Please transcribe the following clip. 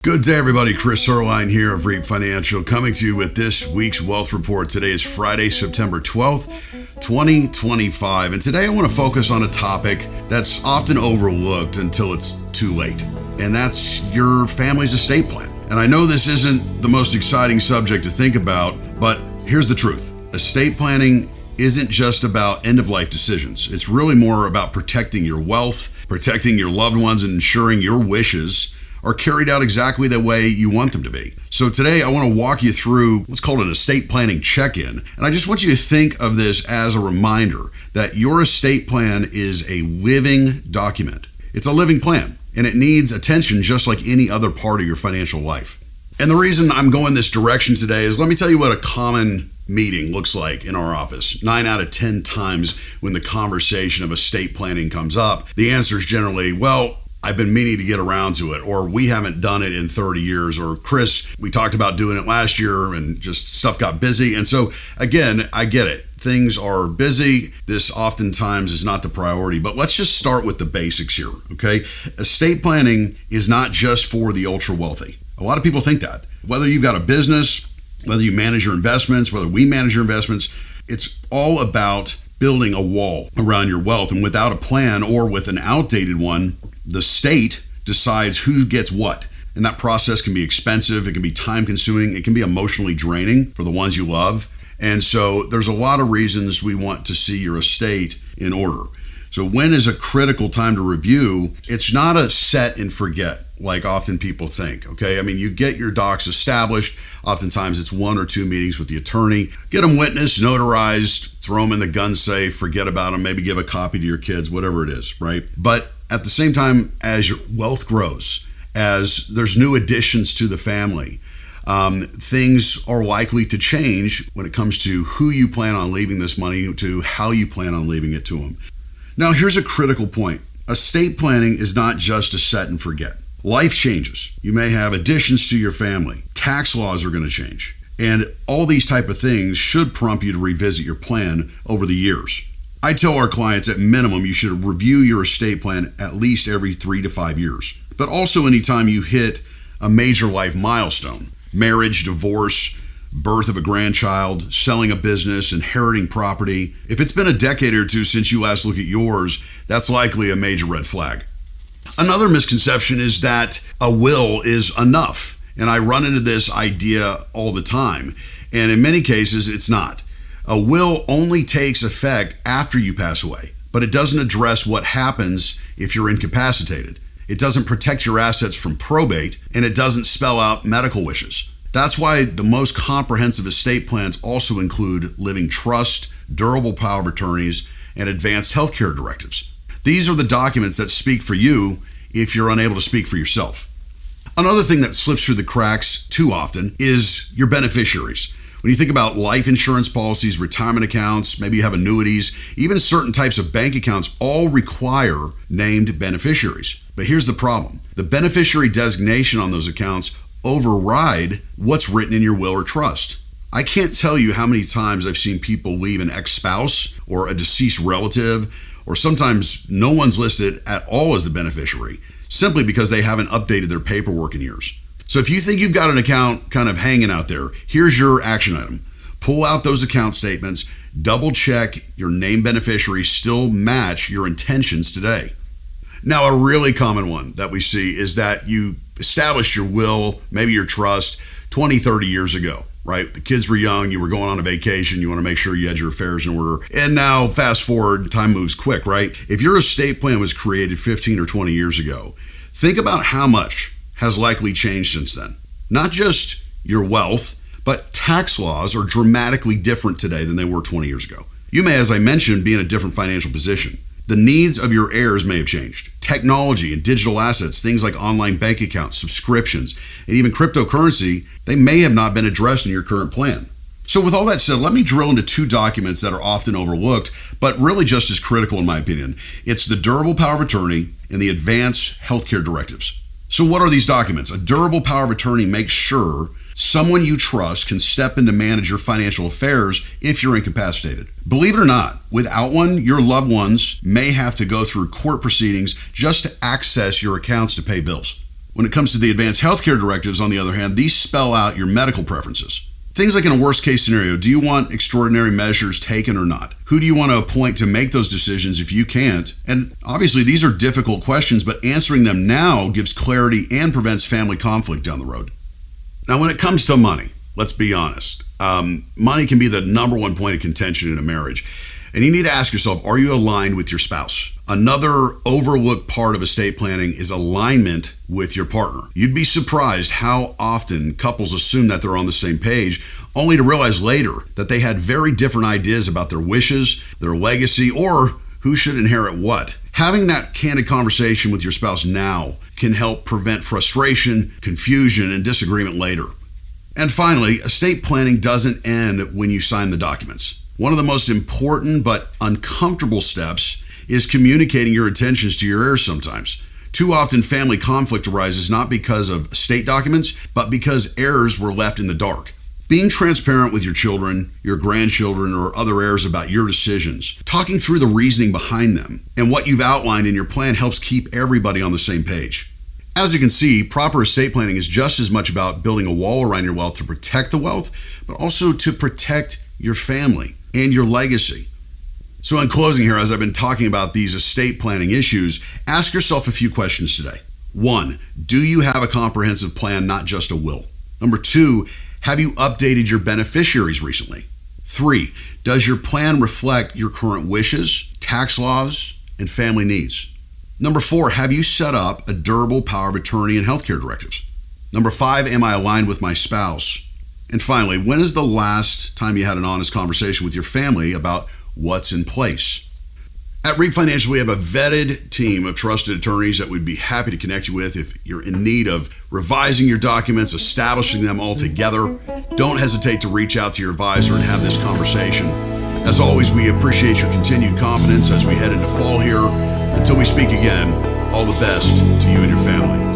Good day, everybody. Chris Erline here of REAP Financial, coming to you with this week's Wealth Report. Today is Friday, September 12th, 2025. And today I want to focus on a topic that's often overlooked until it's too late. And that's your family's estate plan. And I know this isn't the most exciting subject to think about, but here's the truth. Estate planning isn't just about end-of-life decisions. It's really more about protecting your wealth, protecting your loved ones, and ensuring your wishes are carried out exactly the way you want them to be. So today I want to walk you through what's called an estate planning check-in. And I just want you to think of this as a reminder that your estate plan is a living document. It's a living plan, and it needs attention just like any other part of your financial life. And the reason I'm going this direction today is, let me tell you what a common meeting looks like in our office. 9 out of 10 times when the conversation of estate planning comes up, the answer is generally, well, I've been meaning to get around to it, or we haven't done it in 30 years, or Chris, we talked about doing it last year and just stuff got busy. And so again, I get it. Things are busy. This oftentimes is not the priority, but let's just start with the basics here, okay? Estate planning is not just for the ultra wealthy. A lot of people think that. Whether you've got a business, whether you manage your investments, whether we manage your investments, it's all about building a wall around your wealth. And without a plan, or with an outdated one, the state decides who gets what. And that process can be expensive, it can be time consuming, it can be emotionally draining for the ones you love. And so there's a lot of reasons we want to see your estate in order. So when is a critical time to review? It's not a set and forget like often people think, okay? I mean, you get your docs established. Oftentimes it's 1 or 2 meetings with the attorney. Get them witnessed, notarized, throw them in the gun safe, forget about them, maybe give a copy to your kids, whatever it is, right? But at the same time, as your wealth grows, as there's new additions to the family, things are likely to change when it comes to who you plan on leaving this money to, how you plan on leaving it to them. Now, here's a critical point. Estate planning is not just a set and forget. Life changes. You may have additions to your family. Tax laws are going to change. And all these type of things should prompt you to revisit your plan over the years. I tell our clients at minimum you should review your estate plan at least every 3 to 5 years. But also anytime you hit a major life milestone, marriage, divorce, birth of a grandchild, selling a business, inheriting property. If it's been a decade or two since you last looked at yours, that's likely a major red flag. Another misconception is that a will is enough. And I run into this idea all the time. And in many cases, it's not. A will only takes effect after you pass away, but it doesn't address what happens if you're incapacitated. It doesn't protect your assets from probate, and it doesn't spell out medical wishes. That's why the most comprehensive estate plans also include living trust, durable power of attorneys, and advanced healthcare directives. These are the documents that speak for you if you're unable to speak for yourself. Another thing that slips through the cracks too often is your beneficiaries. When you think about life insurance policies, retirement accounts, maybe you have annuities, even certain types of bank accounts all require named beneficiaries. But here's the problem. The beneficiary designation on those accounts override what's written in your will or trust. I can't tell you how many times I've seen people leave an ex-spouse or a deceased relative, or sometimes no one's listed at all as the beneficiary, simply because they haven't updated their paperwork in years. So if you think you've got an account kind of hanging out there, here's your action item. Pull out those account statements, double check your named beneficiaries still match your intentions today. Now, a really common one that we see is that you established your will, maybe your trust, 20, 30 years ago, right? The kids were young, you were going on a vacation, you want to make sure you had your affairs in order. And now fast forward, time moves quick, right? If your estate plan was created 15 or 20 years ago, think about how much has likely changed since then. Not just your wealth, but tax laws are dramatically different today than they were 20 years ago. You may, as I mentioned, be in a different financial position. The needs of your heirs may have changed. Technology and digital assets, things like online bank accounts, subscriptions, and even cryptocurrency, they may have not been addressed in your current plan. So with all that said, let me drill into 2 documents that are often overlooked, but really just as critical in my opinion. It's the Durable Power of Attorney and the Advanced Healthcare Directives. So what are these documents? A durable power of attorney makes sure someone you trust can step in to manage your financial affairs if you're incapacitated. Believe it or not, without one, your loved ones may have to go through court proceedings just to access your accounts to pay bills. When it comes to the advanced healthcare directives, on the other hand, these spell out your medical preferences. Things like in a worst case scenario, do you want extraordinary measures taken or not? Who do you want to appoint to make those decisions if you can't? And obviously, these are difficult questions, but answering them now gives clarity and prevents family conflict down the road. Now, when it comes to money, let's be honest. Money can be the number one point of contention in a marriage. And you need to ask yourself, are you aligned with your spouse? Another overlooked part of estate planning is alignment with your partner. You'd be surprised how often couples assume that they're on the same page, only to realize later that they had very different ideas about their wishes, their legacy, or who should inherit what. Having that candid conversation with your spouse now can help prevent frustration, confusion, and disagreement later. And finally, estate planning doesn't end when you sign the documents. One of the most important but uncomfortable steps is communicating your intentions to your heirs sometimes. Too often, family conflict arises not because of estate documents, but because heirs were left in the dark. Being transparent with your children, your grandchildren, or other heirs about your decisions, talking through the reasoning behind them, and what you've outlined in your plan helps keep everybody on the same page. As you can see, proper estate planning is just as much about building a wall around your wealth to protect the wealth, but also to protect your family and your legacy. So in closing here, as I've been talking about these estate planning issues, ask yourself a few questions today. 1, do you have a comprehensive plan, not just a will? Number 2, have you updated your beneficiaries recently? 3, does your plan reflect your current wishes, tax laws, and family needs? Number 4, have you set up a durable power of attorney and healthcare directives? Number 5, am I aligned with my spouse? And finally, when is the last time you had an honest conversation with your family about what's in place? At Reap Financial, we have a vetted team of trusted attorneys that we'd be happy to connect you with if you're in need of revising your documents, establishing them all together. Don't hesitate to reach out to your advisor and have this conversation. As always, we appreciate your continued confidence as we head into fall here. Until we speak again, all the best to you and your family.